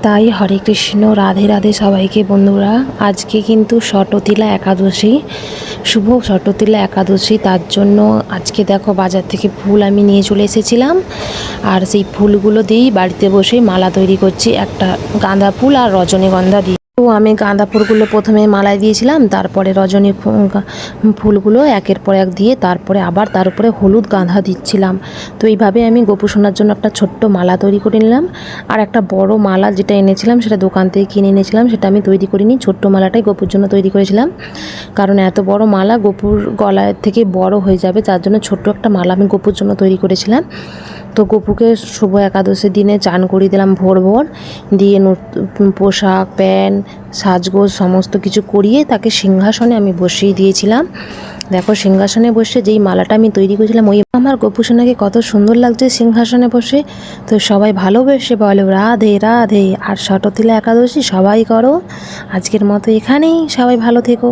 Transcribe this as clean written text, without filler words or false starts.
তাই হরে কৃষ্ণ, রাধে রাধে সবাইকে বন্ধুরা। আজকে কিন্তু ষটতিলা একাদশী, শুভ ষটতিলা একাদশী। তার জন্য আজকে দেখো বাজার থেকে ফুল আমি নিয়ে চলে এসেছিলাম, আর সেই ফুলগুলো দিয়েই বাড়িতে বসে মালা তৈরি করছি। একটা গাঁদা ফুল আর রজনীগন্ধা দিয়ে। তো আমি গাঁদা ফুলগুলো প্রথমে মালায় দিয়েছিলাম, তারপরে রজনী ফুলগুলো একের পর এক দিয়ে তারপরে আবার তার উপরে হলুদ গাঁদা দিচ্ছিলাম। তো এইভাবে আমি গোপুসোনার জন্য একটা ছোট্ট মালা তৈরি করে নিলাম। আর একটা বড় মালা যেটা এনেছিলাম সেটা দোকান থেকে কিনে এনেছিলাম, সেটা আমি তৈরি করিনি। ছোট্ট মালাটাই গোপুর জন্য তৈরি করেছিলাম, কারণ এত বড় মালা গোপুর গলায় থেকে বড় হয়ে যাবে, যার জন্য ছোট্ট একটা মালা আমি গোপুর জন্য তৈরি করেছিলাম। তো গোপুকে শুভ একাদশীর দিনে চান করিয়ে দিলাম ভোর ভোর, দিয়ে নতুন পোশাক, প্যান্ট, সাজগোজ সমস্ত কিছু করিয়ে তাকে সিংহাসনে আমি বসিয়ে দিয়েছিলাম। দেখো সিংহাসনে বসে যেই মালাটা আমি তৈরি করেছিলাম, ওই আমার গোপুসোনাকে কত সুন্দর লাগছে সিংহাসনে বসে। তো সবাই ভালোবেসে বলো রাধে রাধে। আর ষটতিলা একাদশী সবাই করো। আজকের মতো এখানেই, সবাই ভালো থেকো।